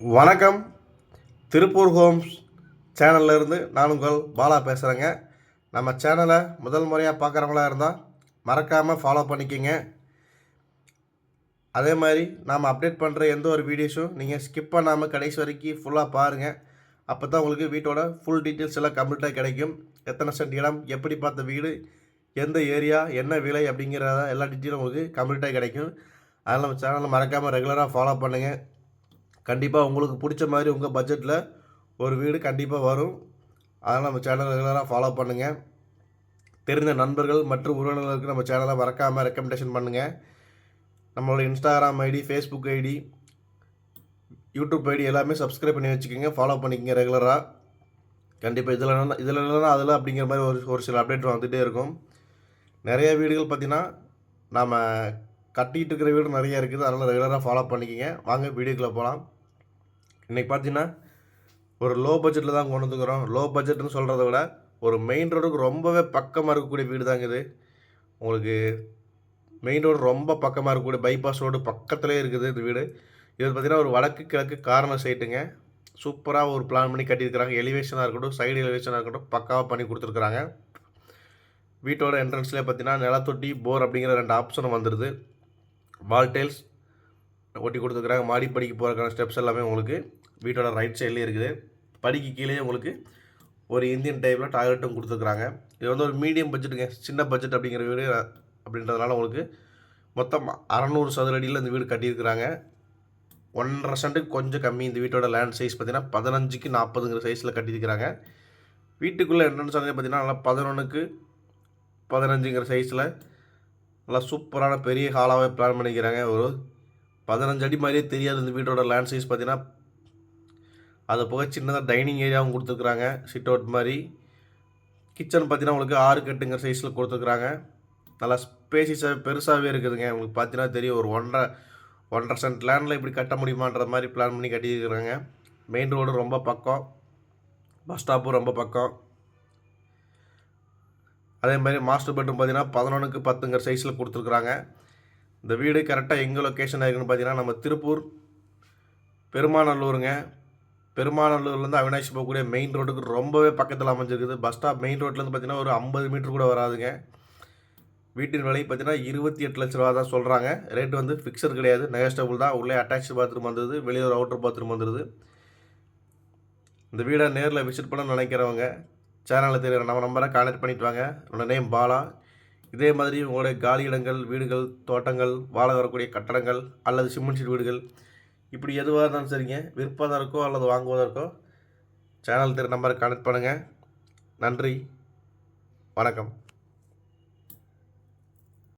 வணக்கம். திருப்பூர் ஹோம்ஸ் சேனல்லேருந்து நான் உங்கள் பாலா பேசுகிறேங்க. நம்ம சேனலை முதல் முறையாக பார்க்குறவங்களா இருந்தால் மறக்காமல் ஃபாலோ பண்ணிக்கோங்க. அதே மாதிரி நாம் அப்டேட் பண்ணுற எந்த ஒரு வீடியோஸும் நீங்கள் ஸ்கிப் பண்ணாமல் கடைசி வரைக்கும் ஃபுல்லாக பாருங்கள். அப்போ தான் உங்களுக்கு வீட்டோட ஃபுல் டீட்டெயில்ஸ் எல்லாம் கம்ப்ளீட்டாக கிடைக்கும். எத்தனை சென்ட் இடம், எப்படி பார்த்த வீடு, எந்த ஏரியா, என்ன விலை அப்படிங்கிறத எல்லா டீட்டெயிலும் உங்களுக்கு கம்ப்ளீட்டாக கிடைக்கும். அதனால் நம்ம சேனலை மறக்காமல் ரெகுலராக ஃபாலோ பண்ணுங்கள். கண்டிப்பாக உங்களுக்கு பிடிச்ச மாதிரி உங்கள் பட்ஜெட்டில் ஒரு வீடு கண்டிப்பாக வரும். அதனால் நம்ம சேனலை ரெகுலராக ஃபாலோ பண்ணுங்கள். தெரிந்த நண்பர்கள் மற்றும் உறவினர்களுக்கு நம்ம சேனலை மறக்காமல் ரெக்கமெண்டேஷன் பண்ணுங்கள். நம்மளோட Instagram ID, Facebook ID, YouTube ID எல்லாமே சப்ஸ்கிரைப் பண்ணி வச்சுக்கோங்க, ஃபாலோ பண்ணிக்கோங்க ரெகுலராக. கண்டிப்பாக இதில் இல்லைனா அதில் அப்படிங்கிற மாதிரி ஒரு சில அப்டேட் வந்துகிட்டே இருக்கும். நிறைய வீடுகள் பார்த்திங்கன்னா நாம் கட்டிகிட்டு இருக்கிற வீடு நிறைய இருக்குது. அதனால் ரெகுலராக ஃபாலோ பண்ணிக்கோங்க. வாங்க வீடியோக்குள்ளே போகலாம். இன்றைக்கி பார்த்தீங்கன்னா ஒரு லோ பட்ஜெட்டில் தான் கொண்டு வந்துக்கிறோம். லோ பட்ஜெட்னு சொல்கிறத விட ஒரு மெயின் ரோடுக்கு ரொம்பவே பக்கமாக இருக்கக்கூடிய வீடு தாங்க இது. உங்களுக்கு மெயின் ரோடு ரொம்ப பக்கமாக இருக்கக்கூடிய பைபாஸ் ரோடு பக்கத்துலேயே இருக்குது இந்த வீடு. இது பார்த்திங்கன்னா ஒரு வடக்கு கிழக்கு கார்னர் சைட்டுங்க. சூப்பராக ஒரு பிளான் பண்ணி கட்டியிருக்கிறாங்க. எலிவேஷனாக இருக்கட்டும், சைடு எலிவேஷனாக இருக்கட்டும், பக்காவாக பண்ணி கொடுத்துருக்குறாங்க. வீட்டோட என்ட்ரன்ஸ்லேயே பார்த்தீங்கன்னா நிலத்தொட்டி, போர் அப்படிங்கிற 2 ஆப்ஷனும் வந்துடுது. வால் டைல்ஸ் ஒட்டி கொடுத்துருக்குறாங்க. மாடிப்படிக்கு போகிறதுக்கான ஸ்டெப்ஸ் எல்லாமே உங்களுக்கு வீட்டோட ரைட் சைட்லேயே இருக்குது. படிக்கு கீழே உங்களுக்கு ஒரு இந்தியன் டைப்பில் டாய்லெட்டும் கொடுத்துருக்குறாங்க. இது வந்து ஒரு மீடியம் பட்ஜெட்டுங்க, சின்ன பட்ஜெட் அப்படிங்கிற வீடு அப்படின்றதுனால உங்களுக்கு மொத்தம் 600 சதுர அடியில் இந்த வீடு கட்டியிருக்கிறாங்க. 1.5 சென்ட்டுக்கு கொஞ்சம் கம்மி. இந்த வீட்டோட லேண்ட் சைஸ் பார்த்தீங்கன்னா 15க்கு 40ங்கிற சைஸில் கட்டியிருக்கிறாங்க. வீட்டுக்குள்ளே என்ட்ரன்ஸ் வந்து பார்த்தீங்கன்னா நல்லா 11க்கு 15ங்கிற சைஸில் நல்லா சூப்பரான பெரிய ஹாலாகவே பிளான் பண்ணிக்கிறாங்க. ஒரு 15 அடி மாதிரியே தெரியாது இந்த வீட்டோட லேண்ட் சைஸ் பார்த்தீங்கன்னா. அது போக சின்னதாக டைனிங் ஏரியாவும் கொடுத்துருக்குறாங்க, சிட் அவுட் மாதிரி. கிச்சன் பார்த்தீங்கன்னா உங்களுக்கு 6 கட்டுங்கிற சைஸில் கொடுத்துருக்குறாங்க. நல்லா ஸ்பேசிஸாக பெருசாகவே இருக்குதுங்க. உங்களுக்கு பார்த்தீங்கன்னா தெரியும், ஒரு 1.5 சென்ட் லேண்டில் இப்படி கட்ட முடியுமான்ற மாதிரி பிளான் பண்ணி கட்டியிருக்கிறாங்க. மெயின் ரோடு ரொம்ப பக்கம், பஸ் ஸ்டாப்பும் ரொம்ப பக்கம். அதே மாதிரி மாஸ்டர் பெட்ரூம் பார்த்தீங்கன்னா 11க்கு 10ங்கிற சைஸில் கொடுத்துருக்குறாங்க. இந்த வீடு கரெக்டாக எங்கே லொக்கேஷன் ஆகிருக்குன்னு பார்த்தீங்கன்னா நம்ம திருப்பூர் பெருமாநல்லூருங்க. பெருமாநல்லூர்லேருந்து அவினாஷி போகக்கூடிய மெயின் ரோட்டுக்கு ரொம்பவே பக்கத்தில் அமைஞ்சிருக்குது. பஸ் ஸ்டாப் மெயின் ரோட்லேருந்து பார்த்தீங்கன்னா ஒரு 50 மீட்டர் கூட வராதுங்க. வீட்டின் விலை பார்த்தீங்கன்னா 28 லட்ச ரூபா தான் சொல்கிறாங்க. ரேட் வந்து ஃபிக்ஸட் கிடையாது, நெகஸ்டபுள் தான். உள்ளே அட்டாச் பாத்ரூம் வந்துடுது, வெளியே ஒரு அவுட்டர் பாத்ரூம் வந்துடுது. இந்த வீடை நேரில் விசிட் பண்ண நினைக்கிறவங்க சேனலில் தெரியுற நம்ம நம்பரை கான்டெக்ட் பண்ணிட்டு வாங்க. என்னோடய நேம் பாலா. இதே மாதிரி உங்களுடைய காலி இடங்கள், வீடுகள், தோட்டங்கள், வாழ வரக்கூடிய கட்டடங்கள் அல்லது சிமெண்ட் ஷீட் வீடுகள், இப்படி எதுவாக இருந்தாலும் சரிங்க, விற்பதற்கோ அல்லது வாங்குவதற்கோ சேனல் தெரியுற நம்பரை கான்டெக்ட் பண்ணுங்கள். நன்றி, வணக்கம்.